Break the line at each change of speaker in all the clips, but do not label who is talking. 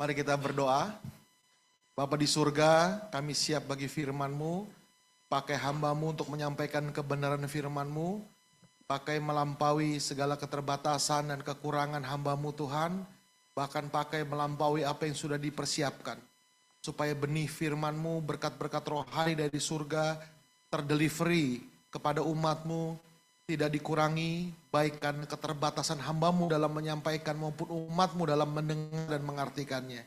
Mari kita berdoa. Bapa di surga, kami siap bagi firman-Mu. Pakai hamba-Mu untuk menyampaikan kebenaran firman-Mu. Pakai melampaui segala keterbatasan dan kekurangan hamba-Mu Tuhan. Bahkan pakai melampaui apa yang sudah dipersiapkan. Supaya benih firman-Mu, berkat-berkat rohani dari surga terdelivery kepada umat-Mu. Tidak dikurangi, baik kan keterbatasan hamba-Mu dalam menyampaikan maupun umat-Mu dalam mendengar dan mengartikannya.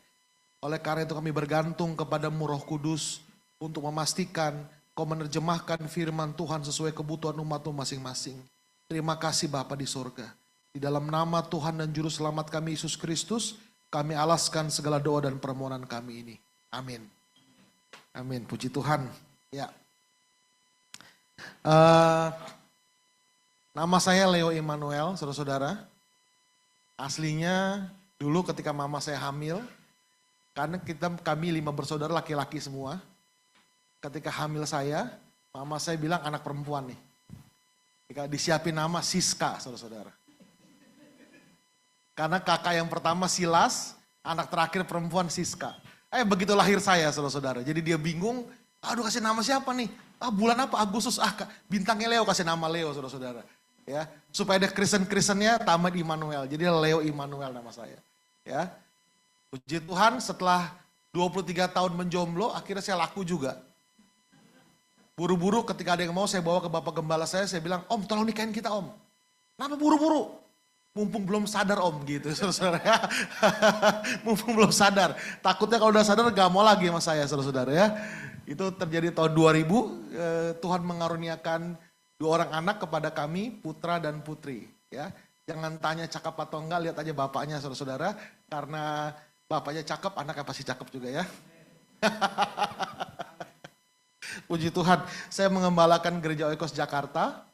Oleh karena itu kami bergantung kepada-Mu Roh Kudus untuk memastikan Kau menerjemahkan firman Tuhan sesuai kebutuhan umat-Mu masing-masing. Terima kasih Bapa di surga. Di dalam nama Tuhan dan Juru Selamat kami Yesus Kristus, kami alaskan segala doa dan permohonan kami ini. Amin. Amin. Puji Tuhan. Ya. Nama saya Leo Immanuel, saudara-saudara. Aslinya dulu ketika mama saya hamil, karena kami 5 bersaudara laki-laki semua. Ketika hamil saya, mama saya bilang anak perempuan nih. Disiapin nama Siska, saudara-saudara. Karena kakak yang pertama Silas, anak terakhir perempuan Siska. Begitu lahir saya, saudara-saudara. Jadi dia bingung, aduh kasih nama siapa nih? Bulan apa? Agustus, bintangnya Leo, kasih nama Leo, saudara-saudara. Ya, supaya ada Kristen-Kristennya tambah Immanuel. Jadi Leo Immanuel nama saya. Ya. Puji Tuhan, setelah 23 tahun menjomblo, akhirnya saya laku juga. Buru-buru ketika ada yang mau saya bawa ke Bapak Gembala saya bilang, "Om, tolong nikahin kita, Om." Kenapa buru-buru? Mumpung belum sadar, Om, gitu, saudara-saudara. Ya. Mumpung belum sadar. Takutnya kalau udah sadar gak mau lagi sama saya, saudara-saudara ya. Itu terjadi tahun 2000, Tuhan mengaruniakan 2 orang anak kepada kami, putra dan putri. Ya, jangan tanya cakep atau enggak, lihat aja bapaknya, saudara-saudara. Karena bapaknya cakep, anaknya pasti cakep juga ya. Puji Tuhan, saya mengembalakan Gereja Oikos Jakarta.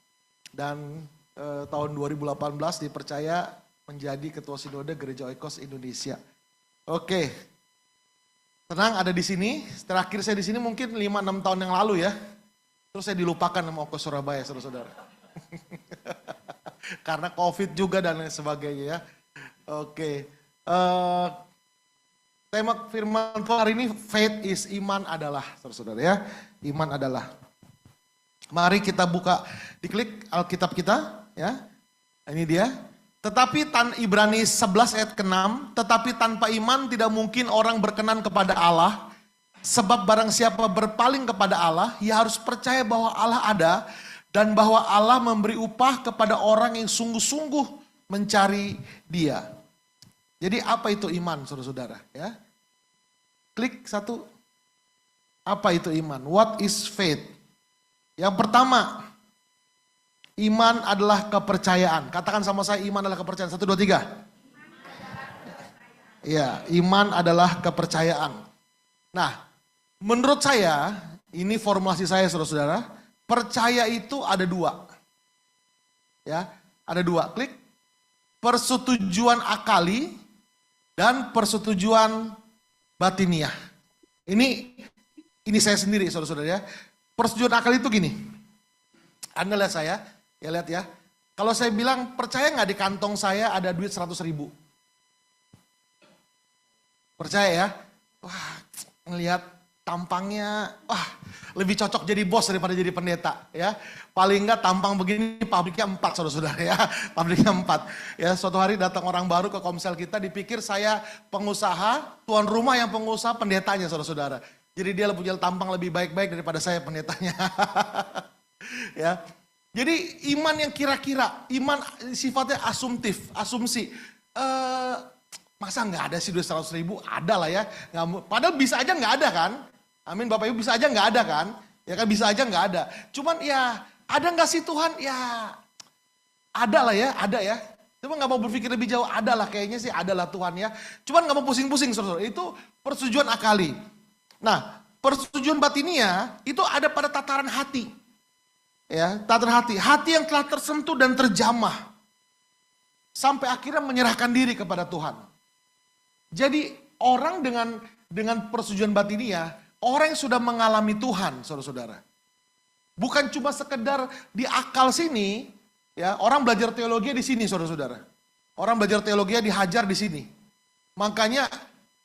Dan tahun 2018 dipercaya menjadi Ketua Sinode Gereja Oikos Indonesia. Oke, tenang ada di sini. Terakhir saya di sini mungkin 5-6 tahun yang lalu ya. Terus saya dilupakan sama Oikos Surabaya, saudara-saudara. Karena COVID juga dan lain sebagainya ya. Oke. Tema firman hari ini, faith is iman adalah, saudara-saudara ya. Iman adalah. Mari kita buka, diklik Alkitab kita ya. Ini dia. Tetapi Ibrani 11 ayat ke-6, tetapi tanpa iman tidak mungkin orang berkenan kepada Allah. Sebab barang siapa berpaling kepada Allah, ia harus percaya bahwa Allah ada dan bahwa Allah memberi upah kepada orang yang sungguh-sungguh mencari Dia. Jadi apa itu iman, saudara-saudara? Ya, klik 1. Apa itu iman? What is faith? Yang pertama, iman adalah kepercayaan. Katakan sama saya, iman adalah kepercayaan. 1, 2, 3. Ya, iman adalah kepercayaan. Nah, menurut saya, ini formulasi saya saudara-saudara, percaya itu ada 2. Ya, ada 2. Klik. Persetujuan akali dan persetujuan batiniah. Ini saya sendiri saudara-saudara ya. Persetujuan akali itu gini. Anda lihat saya, ya lihat ya. Kalau saya bilang percaya nggak di kantong saya ada duit 100.000? Percaya ya? Wah, ngelihat tampangnya, lebih cocok jadi bos daripada jadi pendeta ya. Paling enggak tampang begini pabriknya 4 saudara-saudara ya. Pabriknya 4. Ya, suatu hari datang orang baru ke komsel kita, dipikir saya pengusaha, tuan rumah yang pengusaha, pendetanya saudara-saudara. Jadi dia punya tampang lebih baik-baik daripada saya pendetanya. Ya. Jadi iman yang kira-kira, iman sifatnya asumsi. Masa nggak ada sih duit 100.000? Ada lah ya. Padahal bisa aja nggak ada kan? Amin Bapak Ibu, bisa aja nggak ada kan? Ya kan bisa aja nggak ada. Cuman ya ada nggak sih Tuhan? Ya ada lah ya, ada ya. Cuma nggak mau berpikir lebih jauh, ada lah kayaknya sih ada lah Tuhan ya. Cuman nggak mau pusing-pusing saudara. Itu persetujuan akali. Nah persetujuan batinia itu ada pada tataran hati. Ya, tataran hati. Hati yang telah tersentuh dan terjamah. Sampai akhirnya menyerahkan diri kepada Tuhan. Jadi orang dengan persetujuan batinia, orang yang sudah mengalami Tuhan, saudara-saudara. Bukan cuma sekedar di akal sini, ya orang belajar teologi di sini, saudara-saudara. Orang belajar teologi dihajar di sini. Makanya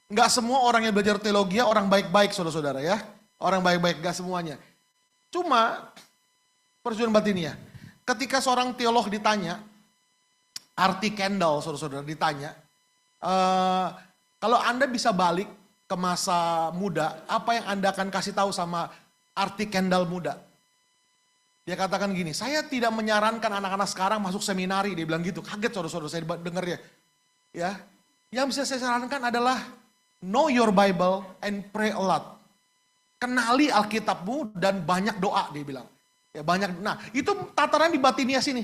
Nggak semua orang yang belajar teologi orang baik-baik saudara-saudara ya. Orang baik-baik, nggak semuanya. Cuma, perjuangan batinnya. Ketika seorang teolog ditanya, arti candle saudara-saudara ditanya, kalau Anda bisa balik ke masa muda, apa yang Anda akan kasih tahu sama arti candle muda? Dia katakan gini, saya tidak menyarankan anak-anak sekarang masuk seminari, dia bilang gitu. Kaget saudara-saudara saya dengarnya. Ya, yang bisa saya sarankan adalah know your Bible and pray a lot. Kenali Alkitabmu dan banyak doa, dia bilang. Ya banyak. Nah, itu tataran di batinia sini.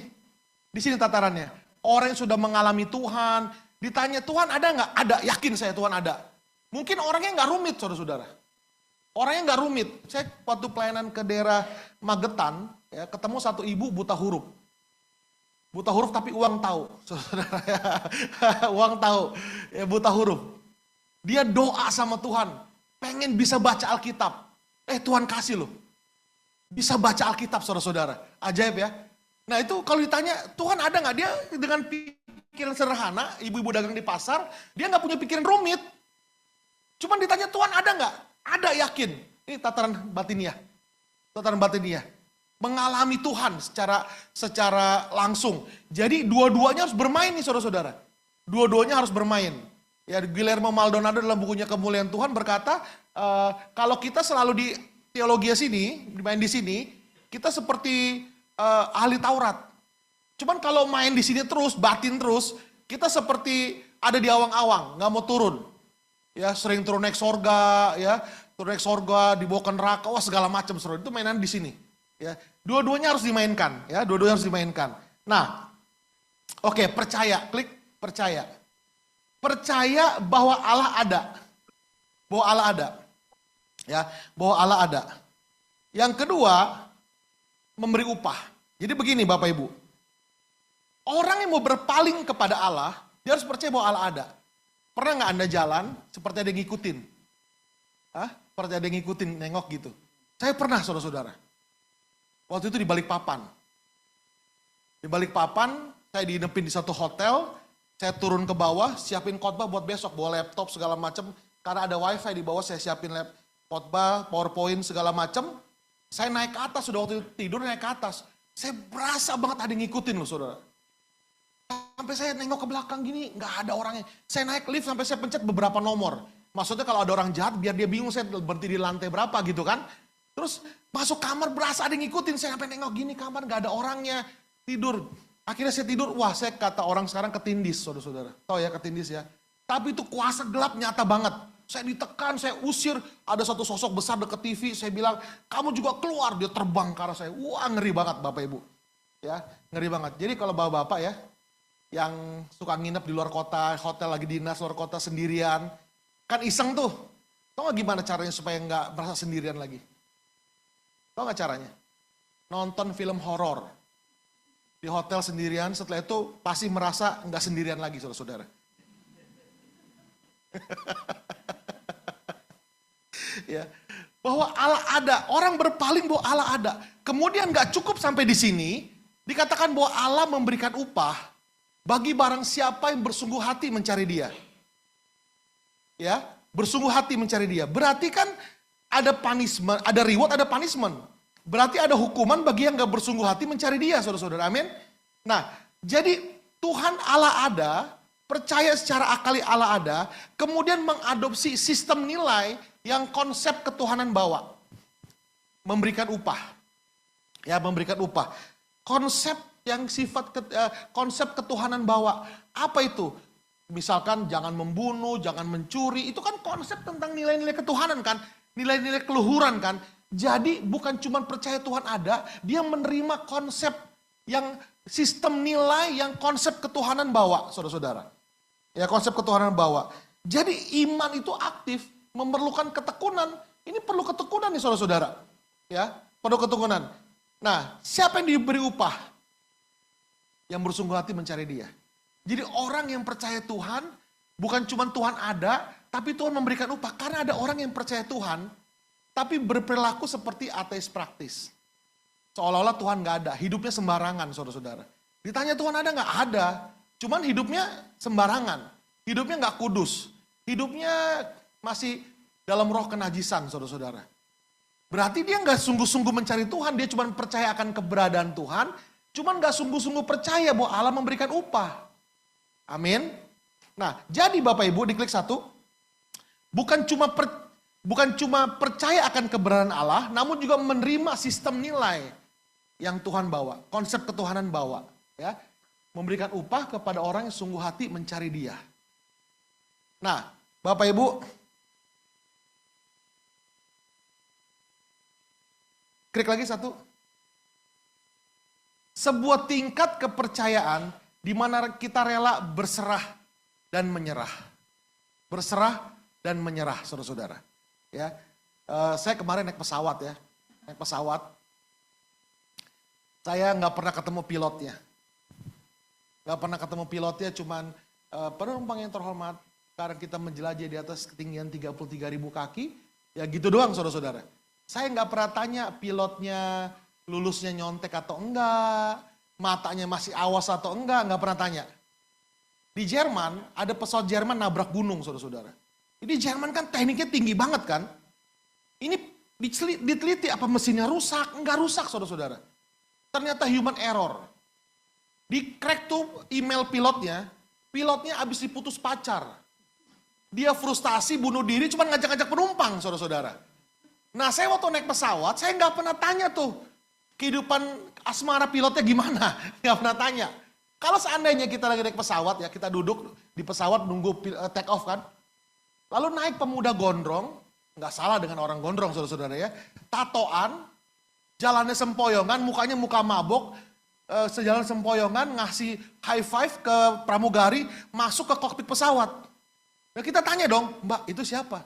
Di sini tatarannya. Orang yang sudah mengalami Tuhan, ditanya Tuhan ada nggak? Ada, yakin saya Tuhan ada. Mungkin orangnya nggak rumit, saudara-saudara. Orangnya nggak rumit. Saya waktu pelayanan ke daerah Magetan, ya, ketemu satu ibu buta huruf. Buta huruf tapi uang tahu, saudara. Uang tahu, ya, buta huruf. Dia doa sama Tuhan, pengen bisa baca Alkitab. Tuhan kasih loh. Bisa baca Alkitab saudara-saudara. Ajaib ya. Nah itu kalau ditanya, Tuhan ada nggak? Dia dengan pikiran sederhana, ibu-ibu dagang di pasar, dia nggak punya pikiran rumit. Cuman ditanya, Tuhan ada nggak? Ada, yakin. Ini tataran batiniah. Tataran batiniah. Mengalami Tuhan secara langsung. Jadi dua-duanya harus bermain nih saudara-saudara. Dua-duanya harus bermain. Ya, Guillermo Maldonado dalam bukunya Kemuliaan Tuhan berkata, kalau kita selalu di teologi sini, main di sini, kita seperti ahli Taurat. Cuman kalau main di sini terus, batin terus, kita seperti ada di awang-awang, nggak mau turun. Ya, sering turun naik sorga, ya, turun naik sorga, dibawa ke neraka, wah segala macam saudara. Itu mainan di sini. Ya, dua-duanya harus dimainkan, ya, dua-duanya harus dimainkan. Nah, oke, percaya, klik percaya. Percaya bahwa Allah ada. Bahwa Allah ada. Ya, bahwa Allah ada. Yang kedua, memberi upah. Jadi begini Bapak Ibu. Orang yang mau berpaling kepada Allah, dia harus percaya bahwa Allah ada. Pernah nggak Anda jalan seperti ada yang ngikutin? Seperti ada yang ngikutin, nengok gitu. Saya pernah saudara-saudara. Waktu itu di Balikpapan. Di Balikpapan, saya diinepin di satu hotel. Saya turun ke bawah, siapin khotbah buat besok, bawa laptop segala macam. Karena ada wifi di bawah, saya siapin khotbah, PowerPoint segala macam. Saya naik ke atas, sudah waktu itu tidur naik ke atas. Saya berasa banget ada yang ngikutin loh saudara. Sampai saya nengok ke belakang gini, nggak ada orangnya. Saya naik lift sampai saya pencet beberapa nomor. Maksudnya kalau ada orang jahat, biar dia bingung saya berhenti di lantai berapa gitu kan. Terus masuk kamar berasa ada yang ngikutin, saya sampai nengok gini kamar nggak ada orangnya. Tidur. Akhirnya saya tidur, wah saya kata orang sekarang ketindis saudara-saudara. Tahu ya ketindis ya. Tapi itu kuasa gelap nyata banget. Saya ditekan, saya usir, ada satu sosok besar deket TV, saya bilang, kamu juga keluar, dia terbang ke arah saya. Wah ngeri banget Bapak Ibu. Ya, ngeri banget. Jadi kalau bapak-bapak ya, yang suka nginep di luar kota, hotel lagi dinas luar kota sendirian, kan iseng tuh. Tahu gak gimana caranya supaya nggak merasa sendirian lagi? Tahu gak caranya? Nonton film horor. Di hotel sendirian, setelah itu pasti merasa nggak sendirian lagi saudara-saudara. Ya, bahwa Allah ada, orang berpaling bahwa Allah ada. Kemudian nggak cukup sampai di sini, dikatakan bahwa Allah memberikan upah bagi barang siapa yang bersungguh hati mencari Dia. Ya, bersungguh hati mencari Dia. Berarti kan ada punishment, ada reward, ada punishment. Berarti ada hukuman bagi yang gak bersungguh hati mencari Dia, saudara-saudara. Amin. Nah, jadi Tuhan Allah ada, percaya secara akali Allah ada, kemudian mengadopsi sistem nilai yang konsep ketuhanan bawa. Memberikan upah. Ya, memberikan upah. Konsep yang konsep ketuhanan bawa. Apa itu? Misalkan jangan membunuh, jangan mencuri, itu kan konsep tentang nilai-nilai ketuhanan kan. Nilai-nilai keluhuran kan. Jadi bukan cuma percaya Tuhan ada, dia menerima konsep yang sistem nilai yang konsep ketuhanan bawa, saudara-saudara. Ya, konsep ketuhanan bawa. Jadi iman itu aktif, memerlukan ketekunan. Ini perlu ketekunan nih saudara-saudara. Ya, perlu ketekunan. Nah, siapa yang diberi upah? Yang bersungguh hati mencari Dia. Jadi orang yang percaya Tuhan, bukan cuma Tuhan ada, tapi Tuhan memberikan upah. Karena ada orang yang percaya Tuhan, tapi berperilaku seperti ateis praktis. Seolah-olah Tuhan gak ada, hidupnya sembarangan saudara-saudara. Ditanya Tuhan ada gak? Ada. Cuman hidupnya sembarangan. Hidupnya gak kudus. Hidupnya masih dalam roh kenajisan, saudara-saudara. Berarti dia nggak sungguh-sungguh mencari Tuhan, dia cuma percaya akan keberadaan Tuhan, cuma nggak sungguh-sungguh percaya bahwa Allah memberikan upah. Amin. Nah, jadi Bapak Ibu, diklik 1, bukan cuma percaya akan keberadaan Allah, namun juga menerima sistem nilai yang Tuhan bawa, konsep ketuhanan bawa, ya. Memberikan upah kepada orang yang sungguh hati mencari Dia. Nah, Bapak Ibu, klik lagi 1. Sebuah tingkat kepercayaan di mana kita rela berserah dan menyerah. Berserah dan menyerah, saudara-saudara. Ya, saya kemarin naik pesawat ya, naik pesawat. Saya nggak pernah ketemu pilotnya. Nggak pernah ketemu pilotnya, cuman penumpang yang terhormat, karena kita menjelajah di atas ketinggian 33.000 kaki, ya gitu doang saudara-saudara. Saya nggak pernah tanya pilotnya lulusnya nyontek atau enggak, matanya masih awas atau enggak pernah tanya. Di Jerman, ada pesawat Jerman nabrak gunung saudara-saudara. Jadi Jerman kan tekniknya tinggi banget kan. Ini diteliti apa mesinnya rusak, enggak rusak saudara-saudara. Ternyata human error. Di crack tuh email pilotnya habis diputus pacar. Dia frustasi, bunuh diri, cuma ngajak-ngajak penumpang, saudara-saudara. Nah, saya waktu naik pesawat, saya nggak pernah tanya tuh, kehidupan asmara pilotnya gimana, nggak pernah tanya. Kalau seandainya kita lagi naik pesawat, ya kita duduk di pesawat nunggu take off kan, lalu naik pemuda gondrong, nggak salah dengan orang gondrong, saudara-saudara ya, tatoan, jalannya sempoyongan, mukanya muka mabok, sejalan sempoyongan, ngasih high five ke pramugari, masuk ke kokpit pesawat. Nah kita tanya dong, Mbak itu siapa?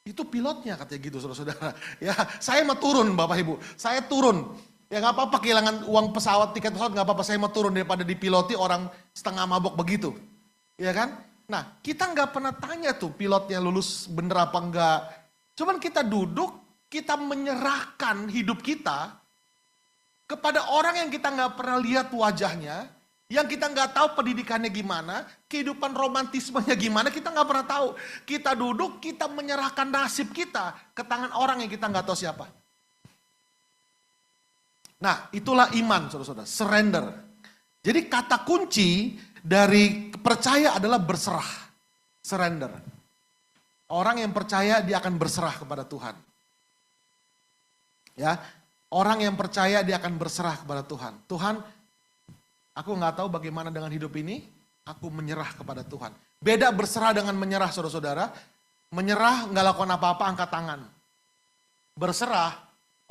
Itu pilotnya katanya gitu saudara-saudara. Ya saya mau turun Bapak Ibu, saya turun. Ya nggak apa-apa kehilangan uang pesawat, tiket pesawat nggak apa-apa, saya mau turun daripada dipiloti orang setengah mabok begitu. Ya kan? Nah kita nggak pernah tanya tuh pilotnya lulus bener apa enggak. Cuman kita duduk, kita menyerahkan hidup kita kepada orang yang kita nggak pernah lihat wajahnya, yang kita nggak tahu pendidikannya gimana, kehidupan romantismenya gimana, kita nggak pernah tahu. Kita duduk, kita menyerahkan nasib kita ke tangan orang yang kita nggak tahu siapa. Nah, itulah iman, saudara-saudara, surrender. Jadi kata kunci dari percaya adalah berserah, surrender. Orang yang percaya dia akan berserah kepada Tuhan. Ya. Orang yang percaya dia akan berserah kepada Tuhan. Tuhan, aku nggak tahu bagaimana dengan hidup ini, aku menyerah kepada Tuhan. Beda berserah dengan menyerah saudara-saudara. Menyerah nggak lakukan apa-apa, angkat tangan. Berserah,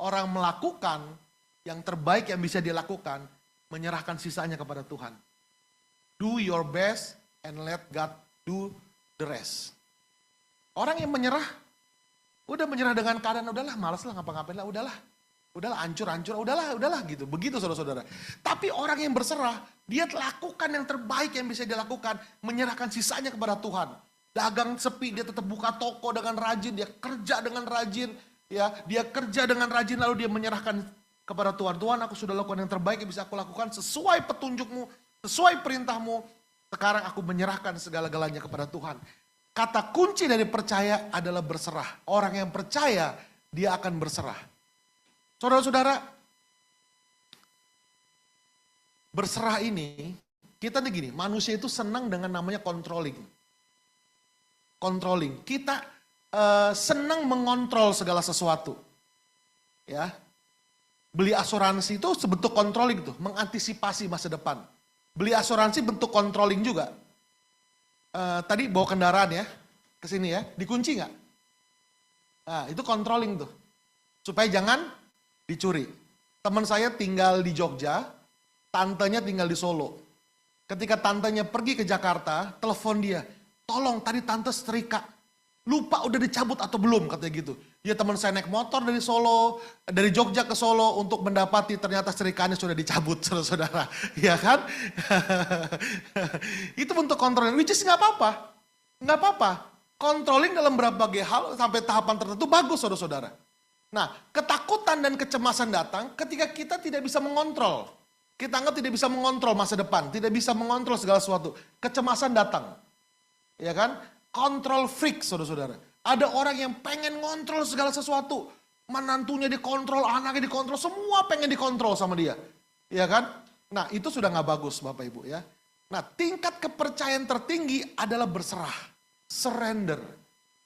orang melakukan yang terbaik yang bisa dia lakukan, menyerahkan sisanya kepada Tuhan. Do your best and let God do the rest. Orang yang menyerah, udah menyerah dengan keadaan, udahlah malas lah ngapa-ngapain lah, udahlah hancur, udahlah gitu. Begitu saudara-saudara. Tapi orang yang berserah, dia lakukan yang terbaik yang bisa dia lakukan, menyerahkan sisanya kepada Tuhan. Dagang sepi, dia tetap buka toko dengan rajin, dia kerja dengan rajin, ya, dia kerja dengan rajin lalu dia menyerahkan kepada Tuhan. Tuhan, aku sudah lakukan yang terbaik yang bisa aku lakukan sesuai petunjukmu, sesuai perintahmu. Sekarang aku menyerahkan segala-galanya kepada Tuhan. Kata kunci dari percaya adalah berserah. Orang yang percaya, dia akan berserah. Saudara-saudara, berserah ini, kita nih gini, manusia itu senang dengan namanya controlling. Controlling, kita senang mengontrol segala sesuatu. Ya, beli asuransi itu sebentuk controlling tuh, mengantisipasi masa depan. Beli asuransi bentuk controlling juga. Tadi bawa kendaraan ya, ke sini ya, dikunci nggak? Nah, itu controlling tuh, supaya jangan dicuri. Teman saya tinggal di Jogja, tantenya tinggal di Solo. Ketika tantenya pergi ke Jakarta, telepon dia, tolong tadi tante setrika, lupa udah dicabut atau belum, katanya gitu. Ya teman saya naik motor dari Solo, dari Jogja ke Solo untuk mendapati ternyata setrikanya sudah dicabut, saudara-saudara. Ya kan? Itu bentuk kontrol, which is nggak apa-apa. Nggak apa-apa. Controlling dalam berbagai hal sampai tahapan tertentu bagus, saudara-saudara. Nah, ketakutan dan kecemasan datang ketika kita tidak bisa mengontrol. Kita anggap tidak bisa mengontrol masa depan, tidak bisa mengontrol segala sesuatu. Kecemasan datang. Ya kan? Control freak, saudara-saudara. Ada orang yang pengen ngontrol segala sesuatu. Menantunya dikontrol, anaknya dikontrol, semua pengen dikontrol sama dia. Iya kan? Nah itu sudah gak bagus Bapak Ibu ya. Nah tingkat kepercayaan tertinggi adalah berserah. Surrender.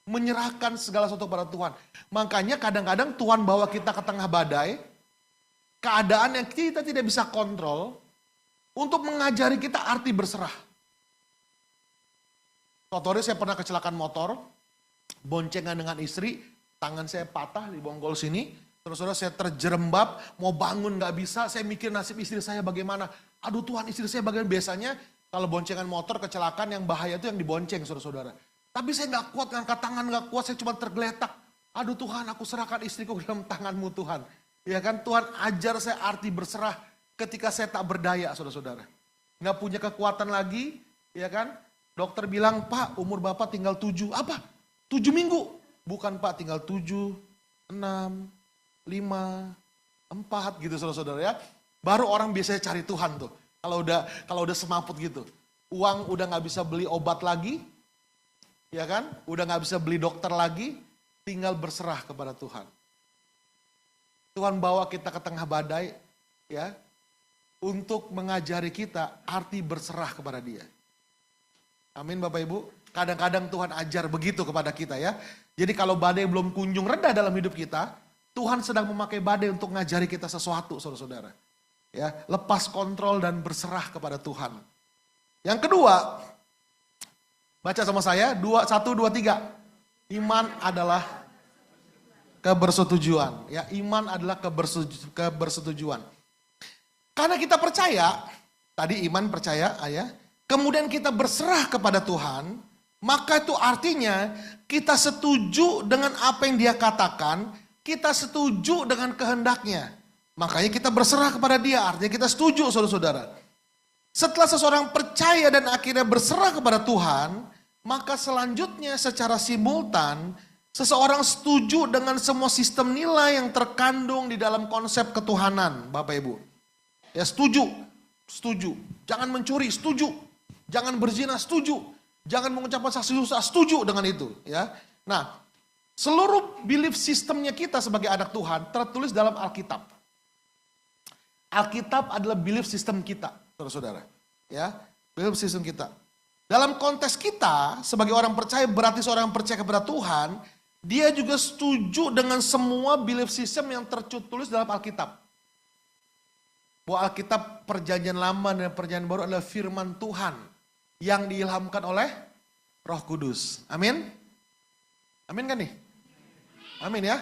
Menyerahkan segala sesuatu pada Tuhan. Makanya kadang-kadang Tuhan bawa kita ke tengah badai. Keadaan yang kita tidak bisa kontrol. Untuk mengajari kita arti berserah. Contohnya saya pernah kecelakaan motor. Boncengan dengan istri. Tangan saya patah di bonggol sini, terus saya terjerembab, mau bangun gak bisa, saya mikir nasib istri saya bagaimana. Aduh Tuhan, istri saya bagaimana. Biasanya kalau boncengan motor kecelakaan yang bahaya itu yang dibonceng saudara-saudara. Tapi saya gak kuat, ngangkat tangan gak kuat, saya cuma tergeletak. Aduh Tuhan, aku serahkan istriku ke dalam tangan-Mu Tuhan. Ya kan, Tuhan ajar saya arti berserah ketika saya tak berdaya saudara-saudara. Gak punya kekuatan lagi, ya kan. Dokter bilang, Pak umur Bapak tinggal 7, apa? 7 minggu. Bukan Pak, tinggal 7, 6, 5, 4 gitu saudara-saudara ya. Baru orang biasanya cari Tuhan tuh. Kalau udah semaput gitu. Uang udah gak bisa beli obat lagi. Ya kan? Udah gak bisa beli dokter lagi. Tinggal berserah kepada Tuhan. Tuhan bawa kita ke tengah badai. Ya. Untuk mengajari kita arti berserah kepada Dia. Amin Bapak Ibu. Kadang-kadang Tuhan ajar begitu kepada kita ya. Jadi kalau badai belum kunjung reda dalam hidup kita, Tuhan sedang memakai badai untuk ngajari kita sesuatu saudara-saudara. Ya, lepas kontrol dan berserah kepada Tuhan. Yang kedua, baca sama saya, 1, 2, 3. Iman adalah kebersetujuan. Ya, iman adalah kebersetujuan. Karena kita percaya, tadi iman percaya, ya. Kemudian kita berserah kepada Tuhan, maka itu artinya kita setuju dengan apa yang Dia katakan, kita setuju dengan kehendaknya. Makanya kita berserah kepada Dia, artinya kita setuju saudara-saudara. Setelah seseorang percaya dan akhirnya berserah kepada Tuhan, maka selanjutnya secara simultan, seseorang setuju dengan semua sistem nilai yang terkandung di dalam konsep ketuhanan, Bapak Ibu. Ya setuju, setuju. Jangan mencuri, setuju. Jangan berzina, setuju. Jangan mengucapkan saksi dusta, setuju dengan itu. Ya. Nah, seluruh belief sistemnya kita sebagai anak Tuhan tertulis dalam Alkitab. Alkitab adalah belief system kita, saudara-saudara. Ya, belief system kita. Dalam konteks kita, sebagai orang percaya, berarti seorang yang percaya kepada Tuhan, dia juga setuju dengan semua belief system yang tertulis dalam Alkitab. Bahwa Alkitab Perjanjian Lama dan Perjanjian Baru adalah firman Tuhan yang diilhamkan oleh Roh Kudus. Amin? Amin kan nih? Amin ya?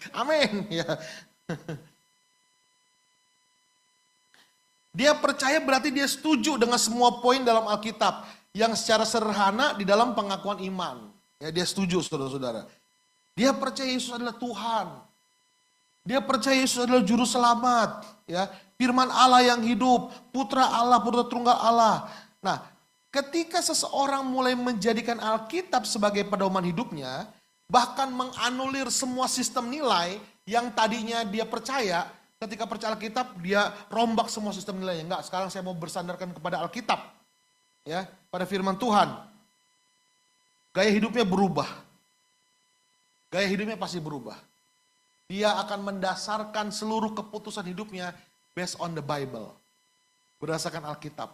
Amin ya. Dia percaya berarti dia setuju dengan semua poin dalam Alkitab yang secara sederhana di dalam pengakuan iman. Ya, dia setuju saudara-saudara. Dia percaya Yesus adalah Tuhan. Dia percaya Yesus adalah juru selamat, ya, firman Allah yang hidup, putra Allah, putra tunggal Allah. Nah, ketika seseorang mulai menjadikan Alkitab sebagai pedoman hidupnya, bahkan menganulir semua sistem nilai yang tadinya dia percaya, ketika percaya Alkitab, dia rombak semua sistem nilainya. Enggak, sekarang saya mau bersandarkan kepada Alkitab, ya, pada firman Tuhan. Gaya hidupnya berubah. Gaya hidupnya pasti berubah. Dia akan mendasarkan seluruh keputusan hidupnya based on the Bible. Berdasarkan Alkitab.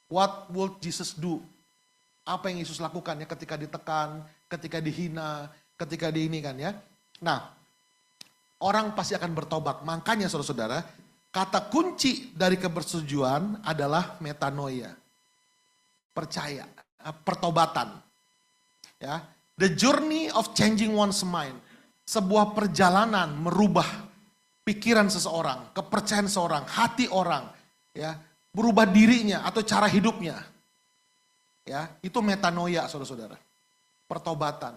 What would Jesus do? Apa yang Yesus lakukan ya ketika ditekan, ketika dihina, ketika di ini kan ya. Nah, orang pasti akan bertobat. Makanya saudara-saudara, kata kunci dari kebersetujuan adalah metanoia. Percaya, pertobatan. Ya, the journey of changing one's mind. Sebuah perjalanan merubah pikiran seseorang, kepercayaan seseorang, hati orang, ya, berubah dirinya atau cara hidupnya. Ya, itu metanoia, saudara-saudara. Pertobatan.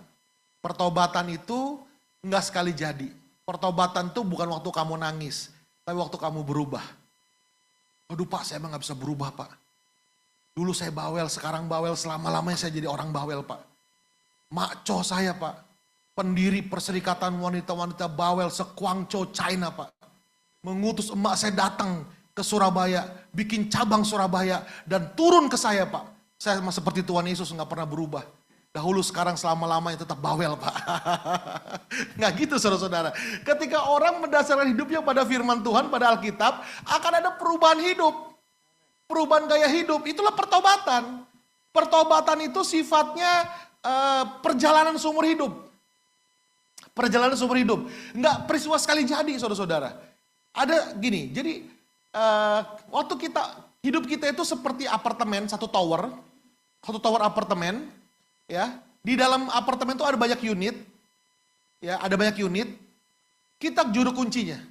Pertobatan itu enggak sekali jadi. Pertobatan itu bukan waktu kamu nangis, tapi waktu kamu berubah. Aduh Pak, saya emang gak bisa berubah Pak. Dulu saya bawel, sekarang bawel, selama-lamanya saya jadi orang bawel Pak. Maco saya Pak. Pendiri Perserikatan Wanita-Wanita Bawel se-Guangzhou, China Pak. Mengutus emak saya datang ke Surabaya, bikin cabang Surabaya dan turun ke saya Pak. Saya seperti Tuhan Yesus nggak pernah berubah. Dahulu, sekarang, selama-lamanya tetap bawel, Pak. Nggak gitu, saudara-saudara. Ketika orang mendasarkan hidupnya pada firman Tuhan, pada Alkitab, akan ada perubahan hidup. Perubahan gaya hidup, itulah pertobatan. Pertobatan itu sifatnya perjalanan seumur hidup. Perjalanan seumur hidup. Nggak peristiwa sekali jadi, saudara-saudara. Ada gini, jadi waktu hidup kita itu seperti apartemen, satu tower apartemen. Ya, di dalam apartemen itu ada banyak unit, ya ada banyak unit. Kita juru kuncinya.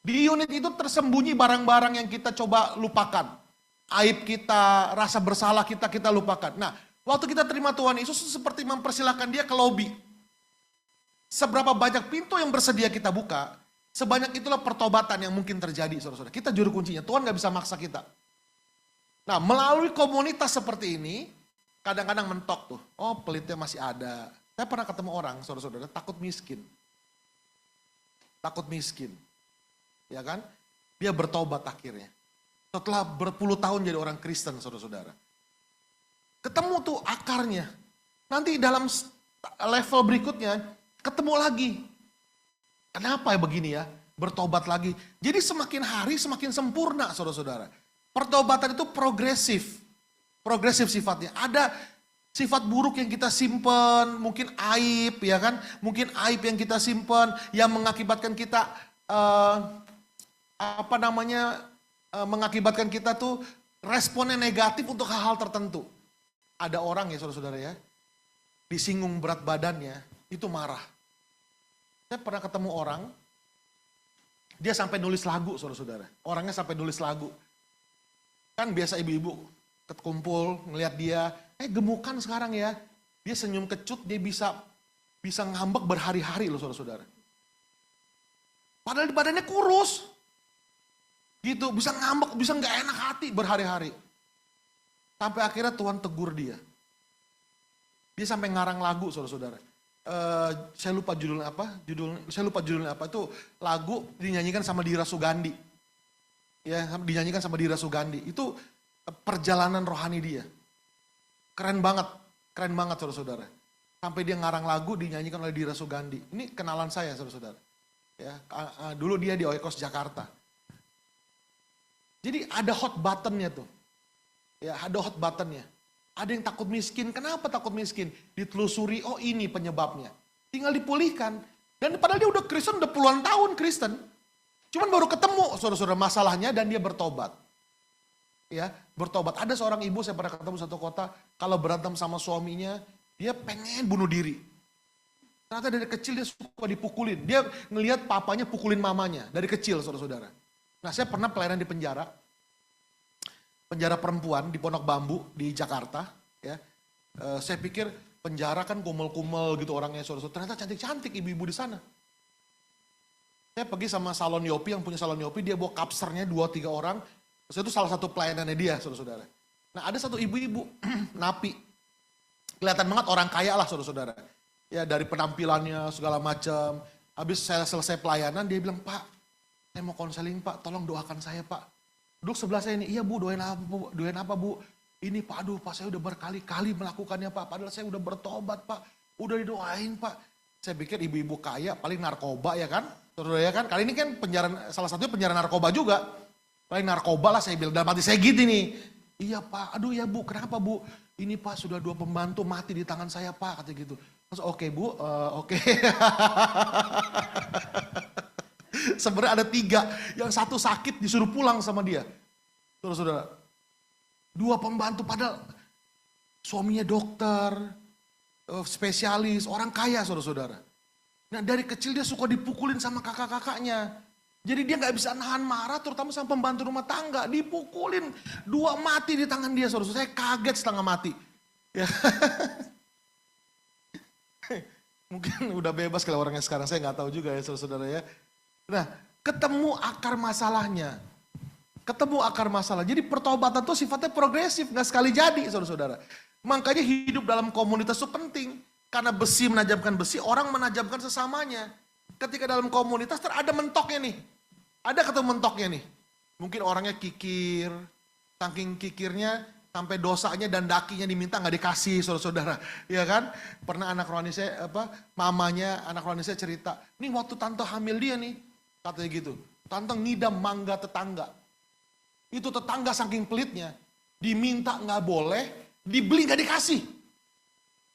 Di unit itu tersembunyi barang-barang yang kita coba lupakan. Aib kita, rasa bersalah kita lupakan. Nah, waktu kita terima Tuhan Yesus seperti mempersilahkan dia ke lobi. Seberapa banyak pintu yang bersedia kita buka, sebanyak itulah pertobatan yang mungkin terjadi, saudara-saudara. Kita juru kuncinya, Tuhan gak bisa maksa kita. Nah, melalui komunitas seperti ini, kadang-kadang mentok tuh, oh pelitnya masih ada. Saya pernah ketemu orang, saudara-saudara, takut miskin. Takut miskin. Ya kan? Dia bertobat akhirnya. Setelah berpuluh tahun jadi orang Kristen, saudara-saudara. Ketemu tuh akarnya. Nanti dalam level berikutnya, ketemu lagi. Kenapa ya begini ya? Bertobat lagi. Jadi semakin hari semakin sempurna, saudara-saudara. Pertobatan itu progresif. Progresif sifatnya. Ada sifat buruk yang kita simpan, mungkin aib, ya kan? Mungkin aib yang kita simpan yang mengakibatkan kita mengakibatkan kita tuh responnya negatif untuk hal-hal tertentu. Ada orang ya saudara-saudara ya, disinggung berat badannya, itu marah. Saya pernah ketemu orang, dia sampai nulis lagu saudara-saudara. Orangnya sampai nulis lagu. Kan biasa ibu-ibu kumpul ngelihat dia, gemukan sekarang ya. Dia senyum kecut, dia bisa ngambek berhari-hari loh saudara-saudara. Padahal badannya kurus. Gitu, bisa ngambek, bisa nggak enak hati berhari-hari. Sampai akhirnya Tuhan tegur dia. Dia sampai ngarang lagu saudara-saudara. Saya lupa judulnya apa. Itu lagu dinyanyikan sama Dira Sugandi. Ya, dinyanyikan sama Dira Sugandi. Itu perjalanan rohani dia. Keren banget saudara-saudara. Sampai dia ngarang lagu dinyanyikan oleh Dira Sugandi. Ini kenalan saya saudara-saudara. Ya, dulu dia di Oikos Jakarta. Jadi ada hot buttonnya tuh. Ya, ada hot buttonnya. Ada yang takut miskin. Kenapa takut miskin? Ditelusuri, oh ini penyebabnya. Tinggal dipulihkan. Dan padahal dia udah Kristen, udah puluhan tahun Kristen. Cuman baru ketemu saudara-saudara masalahnya dan dia bertobat. Ya, bertobat. Ada seorang ibu, saya pernah ketemu satu kota, kalau berantem sama suaminya, dia pengen bunuh diri. Ternyata dari kecil dia suka dipukulin. Dia ngelihat papanya pukulin mamanya, dari kecil saudara-saudara. Nah, saya pernah pelayanan di penjara perempuan di Pondok Bambu di Jakarta. Ya, saya pikir penjara kan kumel-kumel gitu orangnya saudara-saudara. Ternyata cantik-cantik ibu-ibu di sana. Saya pergi sama salon Yopi, yang punya salon Yopi, dia bawa kapsernya 2-3 orang. Terus itu salah satu pelayanannya dia, saudara-saudara. Nah, ada satu ibu-ibu, napi. Kelihatan banget orang kaya lah, saudara-saudara. Ya, dari penampilannya, segala macam. Habis saya selesai pelayanan, dia bilang, Pak, saya mau konseling, Pak, tolong doakan saya, Pak. Duduk sebelah saya ini, iya Bu, doain apa Bu? Ini Pak, aduh Pak, saya udah berkali-kali melakukannya Pak. Padahal saya udah bertobat Pak, udah didoain Pak. Saya pikir ibu-ibu kaya, paling narkoba ya kan? Saudara ya kan? Kali ini kan penjara, salah satunya penjara narkoba juga. Paling narkoba lah saya bilang, dalam hati saya gitu nih. Iya Pak, aduh ya Bu, kenapa Bu? Ini Pak sudah 2 pembantu mati di tangan saya Pak, kata gitu. Terus oke Bu, oke. Sebenarnya ada 3, yang satu sakit disuruh pulang sama dia. Saudara-saudara, 2 pembantu padahal suaminya dokter, spesialis, orang kaya saudara-saudara. Nah dari kecil dia suka dipukulin sama kakak-kakaknya. Jadi dia gak bisa nahan marah terutama sama pembantu rumah tangga. Dipukulin, 2 mati di tangan dia saudara-saudara. Saya kaget setengah mati. Ya. Mungkin udah bebas kalau orangnya sekarang, saya gak tahu juga ya saudara-saudara ya. Nah ketemu akar masalahnya. Ketemu akar masalah. Jadi pertobatan itu sifatnya progresif, gak sekali jadi saudara-saudara. Makanya hidup dalam komunitas itu penting. Karena besi menajamkan besi, orang menajamkan sesamanya. Ketika dalam komunitas ada mentoknya nih. Ada ketemu mentoknya nih. Mungkin orangnya kikir, saking kikirnya sampai dosanya dan dakinya diminta nggak dikasih, saudara-saudara. Ya kan? Pernah anak rohani saya, mamanya anak rohani saya cerita, nih waktu tante hamil dia nih, katanya gitu. Tante ngidam mangga tetangga. Itu tetangga saking pelitnya, diminta nggak boleh, dibeli nggak dikasih.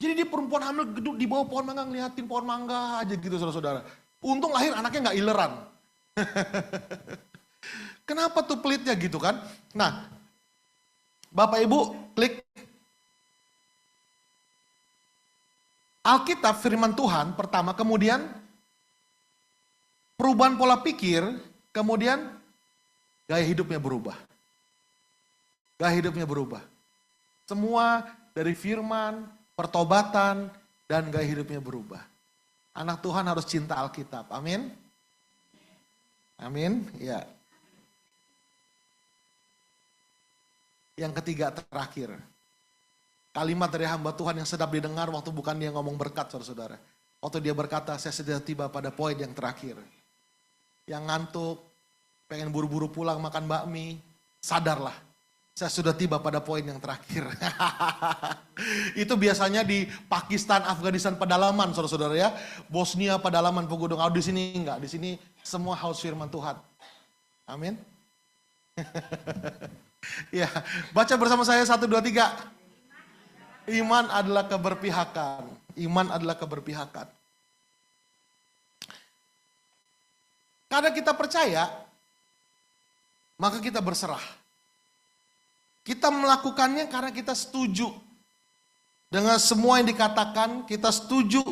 Jadi dia perempuan hamil geduk di bawah pohon mangga, ngeliatin pohon mangga aja gitu, saudara-saudara. Untung lahir anaknya nggak ileran. Kenapa tuh pelitnya gitu kan? Nah, Bapak Ibu klik Alkitab firman Tuhan pertama, kemudian perubahan pola pikir, kemudian gaya hidupnya berubah. Gaya hidupnya berubah. Semua dari firman, pertobatan, dan gaya hidupnya berubah. Anak Tuhan harus cinta Alkitab. Amin. Amin. Ya. Yang ketiga terakhir. Kalimat dari hamba Tuhan yang sedap didengar waktu bukan dia ngomong berkat, saudara-saudara. Waktu dia berkata, saya sudah tiba pada poin yang terakhir. Yang ngantuk, pengen buru-buru pulang makan bakmi, sadarlah. Saya sudah tiba pada poin yang terakhir. Itu biasanya di Pakistan, Afghanistan pedalaman, saudara-saudara ya. Bosnia pedalaman pegunungan. Oh, di sini enggak, di sini semua haus firman Tuhan. Amin. Ya, baca bersama saya 1, 2, 3. Iman adalah keberpihakan. Iman adalah keberpihakan. Karena kita percaya, maka kita berserah. Kita melakukannya karena kita setuju dengan semua yang dikatakan, kita setuju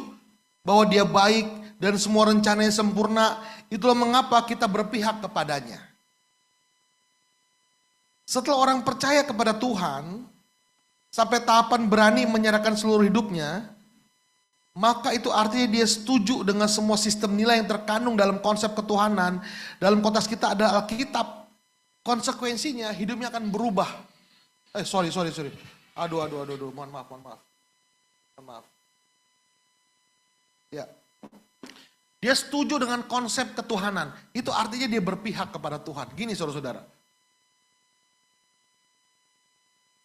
bahwa dia baik dan semua rencananya sempurna. Itulah mengapa kita berpihak kepadanya. Setelah orang percaya kepada Tuhan, sampai tahapan berani menyerahkan seluruh hidupnya, maka itu artinya dia setuju dengan semua sistem nilai yang terkandung dalam konsep ketuhanan. Dalam konteks kita ada Alkitab. Konsekuensinya hidupnya akan berubah. Sorry. Aduh, mohon maaf. Ya. Dia setuju dengan konsep ketuhanan. Itu artinya dia berpihak kepada Tuhan. Gini saudara-saudara.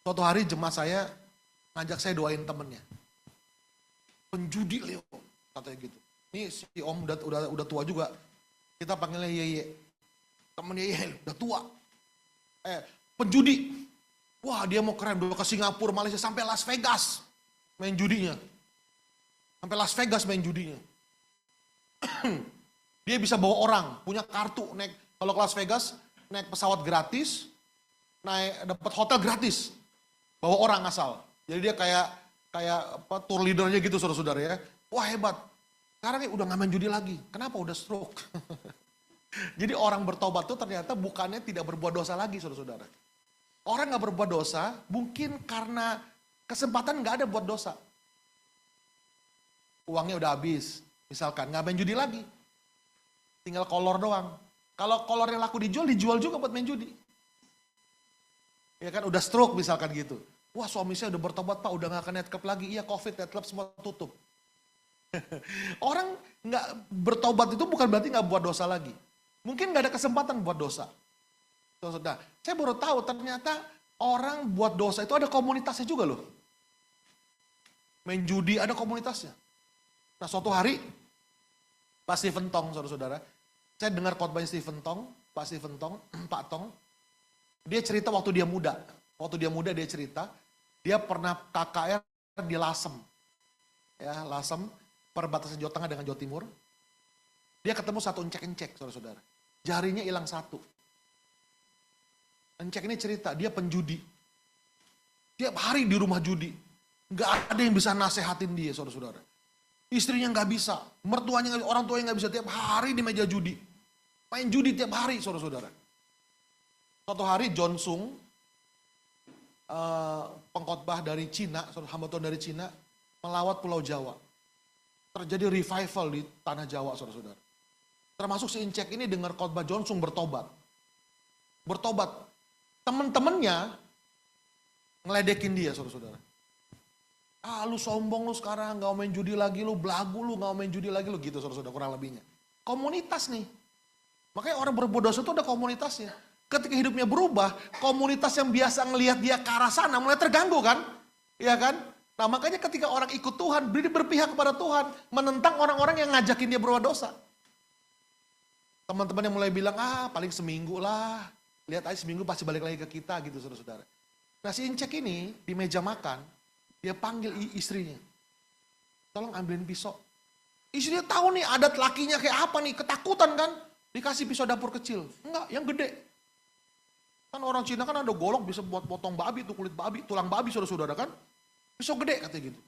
Suatu hari jemaat saya ngajak saya doain temennya. Penjudi Leo, katanya gitu. Ini si om udah tua juga. Kita panggilnya Yeye. Temen Yeye udah tua. Penjudi. Wah, dia mau keren, udah ke Singapura, Malaysia, sampai Las Vegas main judinya. Sampai Las Vegas main judinya. Dia bisa bawa orang, punya kartu naik, kalau ke Las Vegas naik pesawat gratis, dapat hotel gratis. Bawa orang asal. Jadi dia kayak tour leadernya gitu saudara-saudara ya. Wah hebat. Sekarang udah gak main judi lagi. Kenapa? Udah stroke. Jadi orang bertobat tuh ternyata bukannya tidak berbuat dosa lagi saudara-saudara. Orang gak berbuat dosa mungkin karena kesempatan gak ada buat dosa. Uangnya udah habis. Misalkan gak main judi lagi. Tinggal kolor doang. Kalau kolor yang laku dijual juga buat main judi. Ya kan udah stroke misalkan gitu. Wah suami saya udah bertobat pak, udah gak akan nightclub lagi. Iya covid, nightclub semua tutup. Orang gak bertobat itu bukan berarti gak buat dosa lagi. Mungkin gak ada kesempatan buat dosa. Nah, saya baru tahu ternyata orang buat dosa itu ada komunitasnya juga loh. Main judi ada komunitasnya. Nah suatu hari, Pak Stephen Tong saudara-saudara. Saya dengar khotbahnya Stephen Tong, Pak Tong. Dia cerita waktu dia muda. Waktu dia muda dia cerita, dia pernah KKR di Lasem. Ya, Lasem, perbatasan Jawa Tengah dengan Jawa Timur. Dia ketemu satu encek-encek, saudara-saudara. Jarinya hilang satu. Encek ini cerita, dia penjudi. Tiap hari di rumah judi. Gak ada yang bisa nasehatin dia, saudara-saudara. Istrinya gak bisa, mertuanya, orang tuanya gak bisa. Tiap hari di meja judi. Main judi tiap hari, saudara-saudara. Suatu hari John Sung, pengkhotbah dari Cina, hamba Tuhan dari Cina, melawat Pulau Jawa. Terjadi revival di tanah Jawa, saudara-saudara. Termasuk si Incek ini dengar khotbah John Sung bertobat. Temen-temennya ngeledekin dia, saudara-saudara. Lu sombong lu sekarang, gak main judi lagi lu, belagu lu, gak main judi lagi lu, gitu saudara-saudara kurang lebihnya. Komunitas nih. Makanya orang berbuat dosa itu ada komunitasnya. Ketika hidupnya berubah, komunitas yang biasa ngelihat dia ke arah sana mulai terganggu kan? Iya kan? Nah makanya ketika orang ikut Tuhan, dia berpihak kepada Tuhan, menentang orang-orang yang ngajakin dia berbuat dosa. Teman-teman yang mulai bilang, paling seminggu lah. Lihat aja seminggu pasti balik lagi ke kita gitu saudara-saudara. Nah si Incek ini di meja makan, dia panggil istrinya. Tolong ambilin pisau. Istrinya tahu nih adat lakinya kayak apa nih, ketakutan kan. Dikasih pisau dapur kecil. Enggak, yang gede. Kan orang Cina kan ada golok bisa buat potong babi, tuh kulit babi, tulang babi saudara-saudara kan. Pisau gede katanya gitu.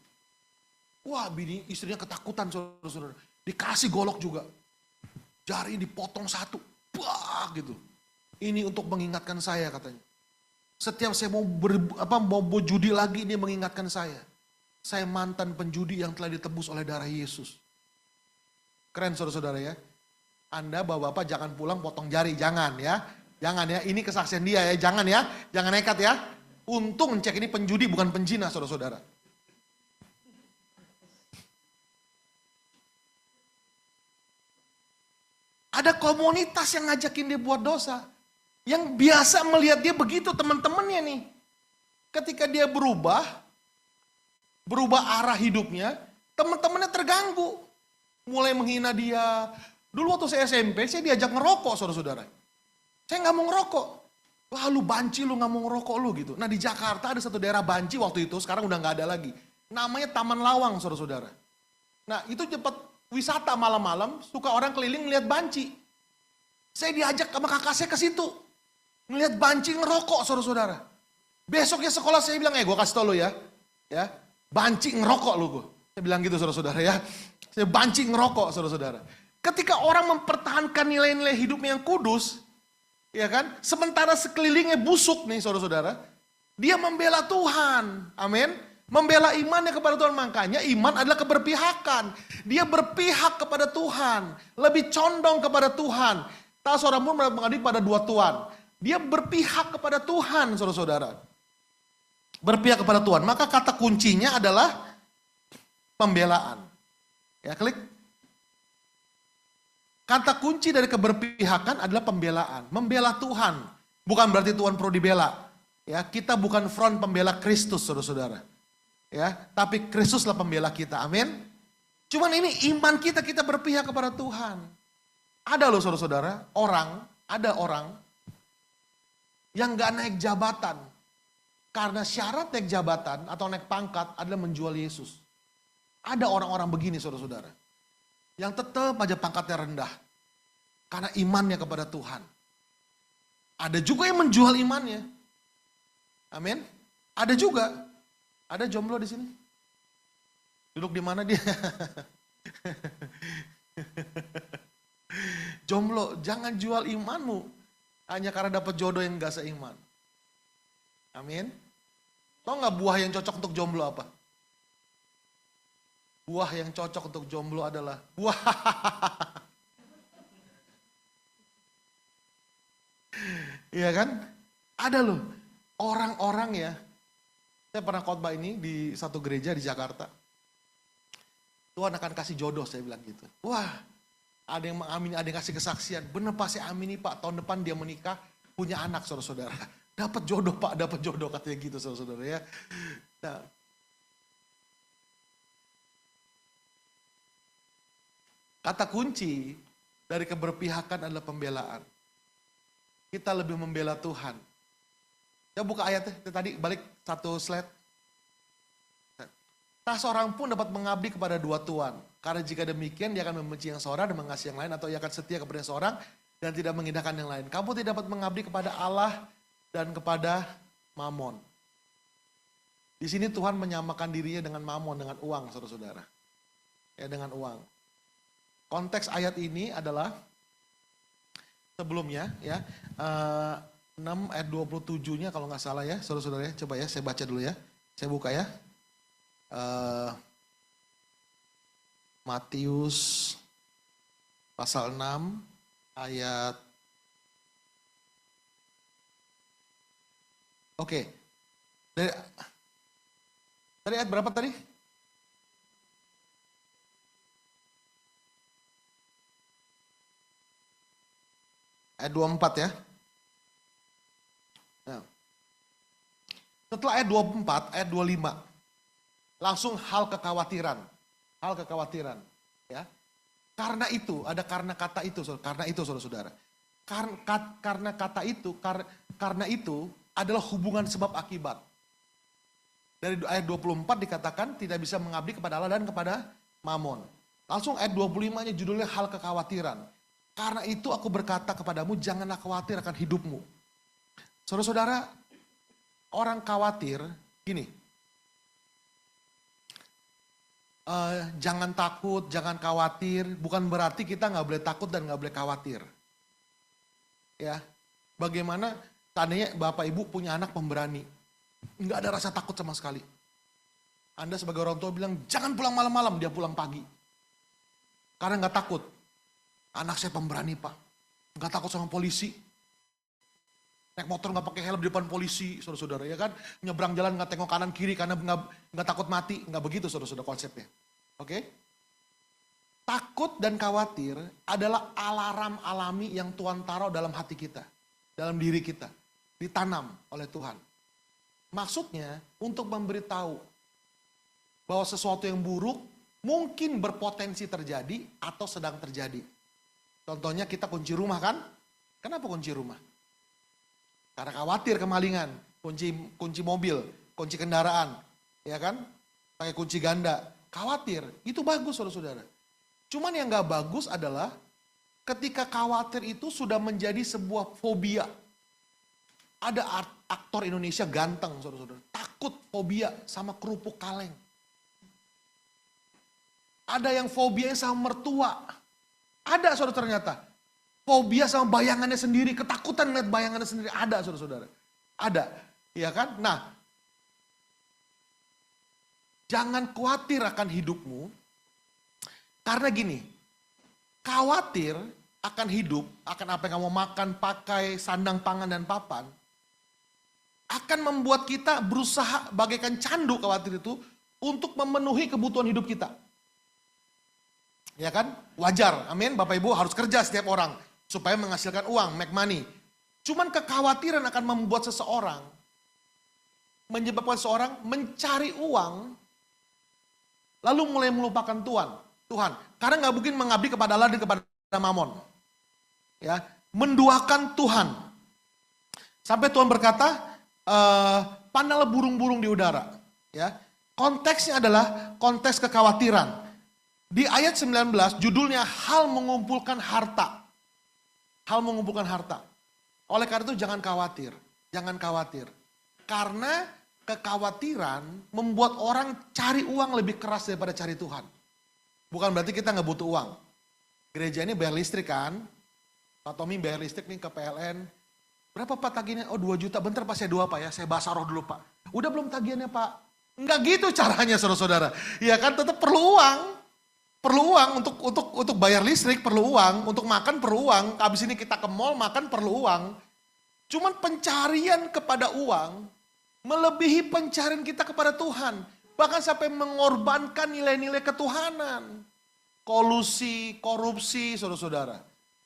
Wah bini istrinya ketakutan saudara-saudara. Dikasih golok juga. Jari dipotong satu. Bah gitu. Ini untuk mengingatkan saya katanya. Setiap saya mau judi lagi ini mengingatkan saya. Saya mantan penjudi yang telah ditebus oleh darah Yesus. Keren saudara-saudara ya. Anda bapak-bapak jangan pulang potong jari, jangan ya. Jangan ya, ini kesaksian dia ya, jangan ya. Jangan nekat ya. Untung cek ini penjudi bukan penjina saudara-saudara. Ada komunitas yang ngajakin dia buat dosa. Yang biasa melihat dia begitu teman-temannya nih. Ketika dia berubah arah hidupnya, teman-temannya terganggu. Mulai menghina dia. Dulu waktu saya SMP, saya diajak ngerokok saudara-saudara. Saya nggak mau ngerokok. Wah lu banci lu nggak mau ngerokok lu gitu. Nah di Jakarta ada satu daerah banci waktu itu, sekarang udah nggak ada lagi. Namanya Taman Lawang saudara-saudara. Nah itu tempat wisata malam-malam, suka orang keliling lihat banci. Saya diajak sama kakak saya ke situ. Ngelihat banci ngerokok saudara-saudara. Besoknya sekolah saya bilang, gue kasih tau lu ya. Banci ngerokok lu gue. Saya bilang gitu saudara-saudara ya. Saya banci ngerokok saudara-saudara. Ketika orang mempertahankan nilai-nilai hidupnya yang kudus, ya kan? Sementara sekelilingnya busuk nih saudara-saudara. Dia membela Tuhan. Amin. Membela imannya kepada Tuhan. Makanya iman adalah keberpihakan. Dia berpihak kepada Tuhan. Lebih condong kepada Tuhan. Tak seorang pun mengabdi pada dua Tuhan. Dia berpihak kepada Tuhan, saudara-saudara. Berpihak kepada Tuhan. Maka kata kuncinya adalah pembelaan. Ya, klik. Kata kunci dari keberpihakan adalah pembelaan. Membela Tuhan. Bukan berarti Tuhan perlu dibela. Ya, kita bukan front pembela Kristus, saudara-saudara. Ya, tapi Kristuslah pembela kita. Amin. Cuman ini iman kita berpihak kepada Tuhan. Ada loh saudara-saudara, ada orang yang gak naik jabatan. Karena syarat naik jabatan atau naik pangkat adalah menjual Yesus. Ada orang-orang begini saudara-saudara. Yang tetap aja pangkatnya rendah. Karena imannya kepada Tuhan. Ada juga yang menjual imannya. Amin. Ada juga. Ada jomblo di sini. Duduk di mana dia? Jomblo, jangan jual imanmu hanya karena dapat jodoh yang gak seiman. Amin. Tahu gak buah yang cocok untuk jomblo apa? Buah yang cocok untuk jomblo adalah buah. Iya kan? Ada loh orang-orang ya. Saya pernah khotbah ini di satu gereja di Jakarta. Tuhan akan kasih jodoh, saya bilang gitu. Wah, ada yang mengamini, ada yang kasih kesaksian. Bener Pak, saya amini Pak, tahun depan dia menikah, punya anak saudara-saudara. Dapat jodoh Pak, dapat jodoh katanya gitu saudara-saudara ya. Nah, kata kunci dari keberpihakan adalah pembelaan. Kita lebih membela Tuhan. Ya buka ayatnya, tadi balik satu slide. Tak seorang pun dapat mengabdi kepada dua tuan. Karena jika demikian dia akan membenci yang seorang dan mengasihi yang lain. Atau ia akan setia kepada yang seorang dan tidak mengindahkan yang lain. Kamu tidak dapat mengabdi kepada Allah dan kepada Mamon. Di sini Tuhan menyamakan dirinya dengan Mamon, dengan uang saudara-saudara. Ya dengan uang. Konteks ayat ini adalah sebelumnya ya 6 ayat 27-nya kalau nggak salah ya saudara-saudara ya. Coba ya saya baca dulu ya. Saya buka ya. Matius pasal 6 ayat Oke. Dari ayat berapa tadi? Ayat 24 ya. Setelah ayat 24, ayat 25. Langsung hal kekhawatiran. Hal kekhawatiran. Ya. Karena itu, ada karena kata itu, karena itu saudara-saudara. Karena kata itu, karena itu adalah hubungan sebab akibat. Dari ayat 24 dikatakan tidak bisa mengabdi kepada Allah dan kepada Mamon. Langsung ayat 25-nya judulnya hal kekhawatiran. Karena itu aku berkata kepadamu, janganlah khawatir akan hidupmu. Saudara-saudara, orang khawatir, gini. Jangan takut, jangan khawatir. Bukan berarti kita nggak boleh takut dan nggak boleh khawatir. Ya, bagaimana tadinya Bapak Ibu punya anak pemberani. Nggak ada rasa takut sama sekali. Anda sebagai orang tua bilang, jangan pulang malam-malam, dia pulang pagi. Karena nggak takut. Anak saya pemberani Pak. Nggak takut sama polisi. Naik motor nggak pakai helm di depan polisi, saudara-saudara. Ya kan? Nyebrang jalan nggak tengok kanan kiri karena nggak takut mati. Nggak begitu saudara-saudara konsepnya. Oke? Takut dan khawatir adalah alarm alami yang Tuhan taruh dalam hati kita. Dalam diri kita. Ditanam oleh Tuhan. Maksudnya untuk memberitahu bahwa sesuatu yang buruk mungkin berpotensi terjadi atau sedang terjadi. Contohnya kita kunci rumah kan? Kenapa kunci rumah? Karena khawatir kemalingan, kunci mobil, kunci kendaraan, ya kan? Pakai kunci ganda, khawatir. Itu bagus saudara-saudara. Cuman yang gak bagus adalah ketika khawatir itu sudah menjadi sebuah fobia. Ada aktor Indonesia ganteng, saudara-saudara. Takut fobia sama kerupuk kaleng. Ada yang fobia sama mertua. Ada saudara ternyata. Fobia sama bayangannya sendiri, ketakutan melihat bayangannya sendiri. Ada saudara-saudara. Ada, ya kan? Nah, jangan khawatir akan hidupmu. Karena gini, khawatir akan hidup, akan apa yang kamu makan, pakai, sandang, pangan, dan papan, akan membuat kita berusaha bagaikan candu khawatir itu untuk memenuhi kebutuhan hidup kita. Ya kan? Wajar, amin. Bapak Ibu harus kerja setiap orang supaya menghasilkan uang, make money. Cuman kekhawatiran akan membuat seseorang, menyebabkan seseorang mencari uang, lalu mulai melupakan Tuhan. Karena nggak mungkin mengabdi kepada Allah dan kepada Mamon. Ya, menduakan Tuhan. Sampai Tuhan berkata, pandanglah burung-burung di udara. Ya, konteksnya adalah konteks kekhawatiran. Di ayat 19 judulnya hal mengumpulkan harta. Hal mengumpulkan harta. Oleh karena itu jangan khawatir. Jangan khawatir. Karena kekhawatiran membuat orang cari uang lebih keras daripada cari Tuhan. Bukan berarti kita nggak butuh uang. Gereja ini bayar listrik kan. Pak Tommy bayar listrik nih ke PLN. Berapa Pak tagihannya? Oh 2 juta. Bentar Pak saya doa Pak ya. Saya bahasa roh dulu Pak. Udah belum tagihannya Pak? Enggak gitu caranya saudara-saudara. Ya kan tetap perlu uang. Perlu uang untuk bayar listrik, perlu uang. Untuk makan perlu uang. Habis ini kita ke mall makan perlu uang. Cuman pencarian kepada uang melebihi pencarian kita kepada Tuhan. Bahkan sampai mengorbankan nilai-nilai ketuhanan. Kolusi, korupsi, saudara-saudara.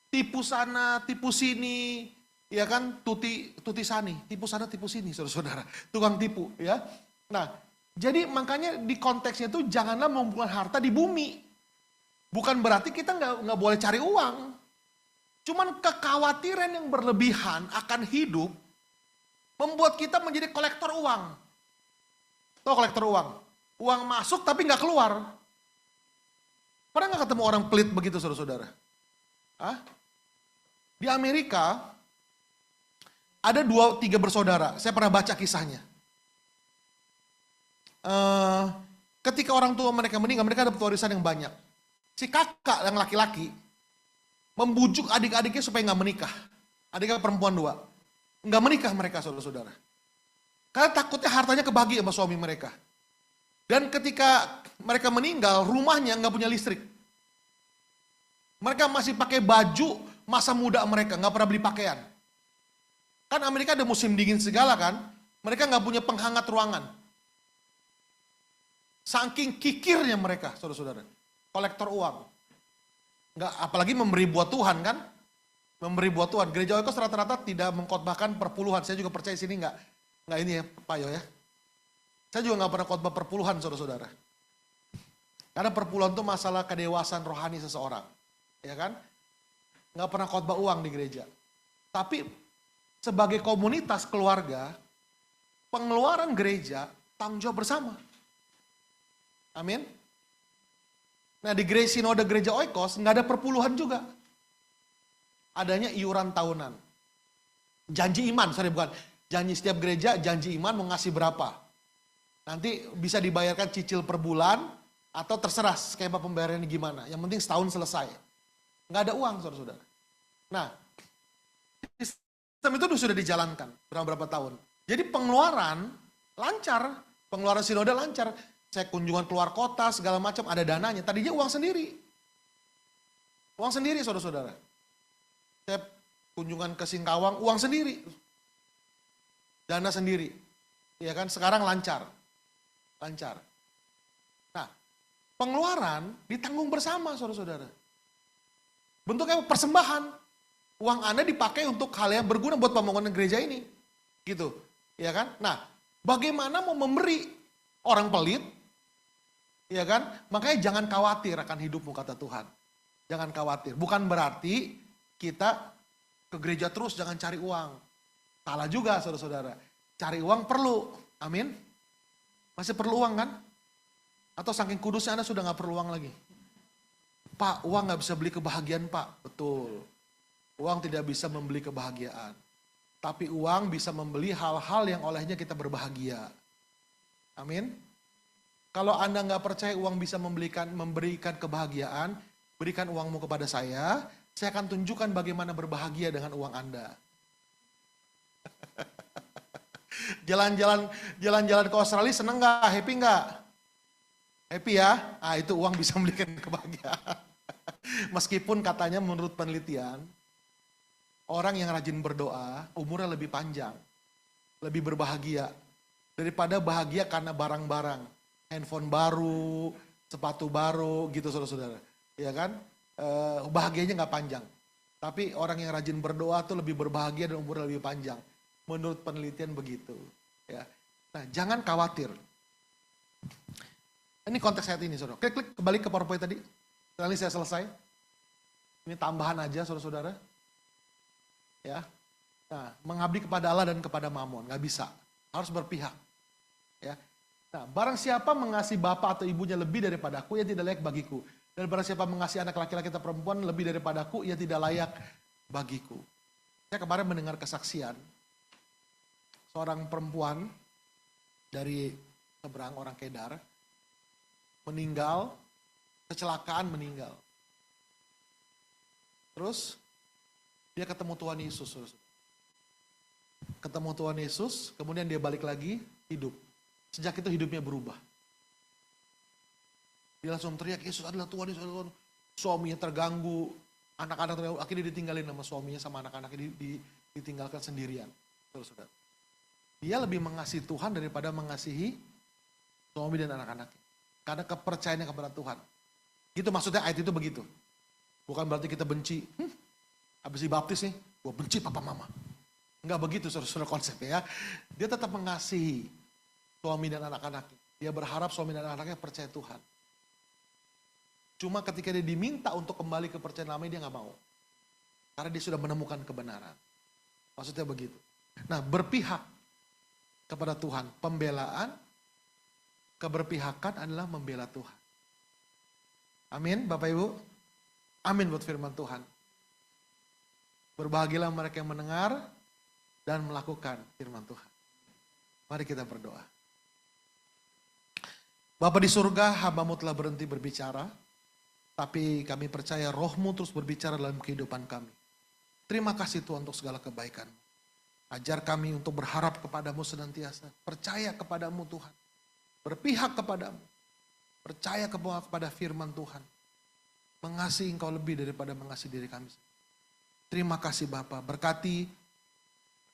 Tipu sana, tipu sini. Ya kan, tuti sani. Tipu sana, tipu sini, saudara-saudara. Tukang tipu, ya. Nah, jadi makanya di konteksnya itu janganlah mengumpulkan harta di bumi. Bukan berarti kita nggak boleh cari uang. Cuman kekhawatiran yang berlebihan akan hidup membuat kita menjadi kolektor uang. Tahu kolektor uang? Uang masuk tapi nggak keluar. Pernah nggak ketemu orang pelit begitu saudara-saudara? Hah? Di Amerika ada 2-3 bersaudara. Saya pernah baca kisahnya. Ketika orang tua mereka meninggal, mereka dapat warisan yang banyak. Si kakak yang laki-laki membujuk adik-adiknya supaya nggak menikah. Adiknya perempuan 2. Nggak menikah mereka saudara-saudara. Karena takutnya hartanya kebagi sama suami mereka. Dan ketika mereka meninggal, rumahnya nggak punya listrik. Mereka masih pakai baju masa muda mereka, nggak pernah beli pakaian. Kan Amerika ada musim dingin segala kan, mereka nggak punya penghangat ruangan. Saking kikirnya mereka, saudara-saudara. Kolektor uang. Nggak, apalagi memberi buat Tuhan kan. Memberi buat Tuhan. Gereja Oikos rata-rata tidak mengkhotbahkan perpuluhan. Saya juga percaya sini nggak ini ya Pak Yo ya. Saya juga nggak pernah khotbah perpuluhan, saudara-saudara. Karena perpuluhan itu masalah kedewasaan rohani seseorang. Ya kan? Nggak pernah khotbah uang di gereja. Tapi sebagai komunitas keluarga, pengeluaran gereja tanggung jawab bersama. Amin. Nah di sinode gereja Oikos nggak ada perpuluhan juga. Adanya iuran tahunan. Janji iman, bukan. Janji setiap gereja, janji iman mau ngasih berapa. Nanti bisa dibayarkan cicil per bulan, atau terserah skema pembayarannya gimana. Yang penting setahun selesai. Nggak ada uang, saudara-saudara. Nah, sistem itu sudah dijalankan berapa tahun. Jadi pengeluaran lancar. Pengeluaran sinode lancar. Saya kunjungan keluar kota, segala macam, ada dananya. Tadinya uang sendiri. Uang sendiri, saudara-saudara. Saya kunjungan ke Singkawang, uang sendiri. Dana sendiri. Ya kan, sekarang lancar. Lancar. Nah, pengeluaran ditanggung bersama, saudara-saudara. Bentuknya persembahan. Uang Anda dipakai untuk hal yang berguna buat pembangunan gereja ini. Gitu. Ya kan? Nah, bagaimana mau memberi orang pelit? Ya kan? Makanya jangan khawatir akan hidupmu, kata Tuhan. Jangan khawatir. Bukan berarti kita ke gereja terus jangan cari uang. Salah juga, saudara-saudara. Cari uang perlu. Amin. Masih perlu uang kan? Atau saking kudusnya Anda sudah gak perlu uang lagi? Pak, uang gak bisa beli kebahagiaan, Pak. Betul. Uang tidak bisa membeli kebahagiaan. Tapi uang bisa membeli hal-hal yang olehnya kita berbahagia. Amin. Kalau Anda gak percaya uang bisa memberikan kebahagiaan, berikan uangmu kepada saya akan tunjukkan bagaimana berbahagia dengan uang Anda. Jalan-jalan ke Australia seneng gak? Happy gak? Happy ya? Ah itu uang bisa memberikan kebahagiaan. Meskipun katanya menurut penelitian, orang yang rajin berdoa umurnya lebih panjang, lebih berbahagia daripada bahagia karena barang-barang, handphone baru, sepatu baru, gitu saudara-saudara, ya kan? Bahagianya nggak panjang, tapi orang yang rajin berdoa tuh lebih berbahagia dan umurnya lebih panjang, menurut penelitian begitu. Ya, nah jangan khawatir. Ini konteks ayat ini, saudara. Klik kembali ke PowerPoint tadi. Sekali saya selesai. Ini tambahan aja, saudara-saudara. Ya, nah mengabdi kepada Allah dan kepada Mamon, nggak bisa, harus berpihak. Ya, nah barang siapa mengasihi bapak atau ibunya lebih daripadaku, ia tidak layak bagiku. Dan barang siapa mengasihi anak laki-laki atau perempuan lebih daripadaku, ia tidak layak bagiku. Saya kemarin mendengar kesaksian seorang perempuan dari seberang, orang Kedar, meninggal, kecelakaan meninggal. Terus dia ketemu Tuhan Yesus. Ketemu Tuhan Yesus, kemudian dia balik lagi, hidup. Sejak itu hidupnya berubah. Dia langsung teriak, Yesus adalah Tuhan, Yesus adalah Tuhan. Suaminya terganggu, anak-anak terganggu, akhirnya ditinggalin sama suaminya, sama anak-anaknya ditinggalkan sendirian. Saudara. Dia lebih mengasihi Tuhan daripada mengasihi suami dan anak-anaknya. Karena kepercayaannya kepada Tuhan. Gitu maksudnya ayat itu begitu. Bukan berarti kita benci. Habis dibaptis nih, gue benci papa mama. Enggak begitu saudara-saudara konsepnya ya. Dia tetap mengasihi suami dan anak-anaknya. Dia berharap suami dan anak-anaknya percaya Tuhan. Cuma ketika dia diminta untuk kembali ke percayaan lama, dia gak mau. Karena dia sudah menemukan kebenaran. Maksudnya begitu. Nah, berpihak kepada Tuhan. Pembelaan, keberpihakan adalah membela Tuhan. Amin, Bapak Ibu. Amin buat firman Tuhan. Berbahagialah mereka yang mendengar dan melakukan firman Tuhan. Mari kita berdoa. Bapa di surga, hamba-Mu telah berhenti berbicara, tapi kami percaya Roh-Mu terus berbicara dalam kehidupan kami. Terima kasih Tuhan untuk segala kebaikan. Ajar kami untuk berharap kepadamu senantiasa. Percaya kepadamu Tuhan. Berpihak kepadamu. Percaya kepada firman Tuhan. Mengasihi Engkau lebih daripada mengasihi diri kami. Terima kasih Bapa. Berkati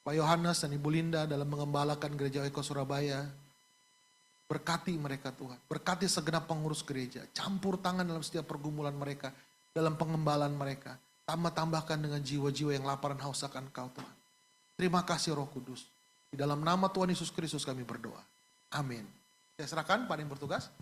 Pak Yohanes dan Ibu Linda dalam mengembalakan gereja Eko Surabaya. Berkati mereka Tuhan. Berkati segenap pengurus gereja. Campur tangan dalam setiap pergumulan mereka. Dalam pengembalaan mereka. Tambahkan dengan jiwa-jiwa yang lapar dan haus akan Engkau Tuhan. Terima kasih Roh Kudus. Di dalam nama Tuhan Yesus Kristus kami berdoa. Amin. Saya serahkan pada yang bertugas.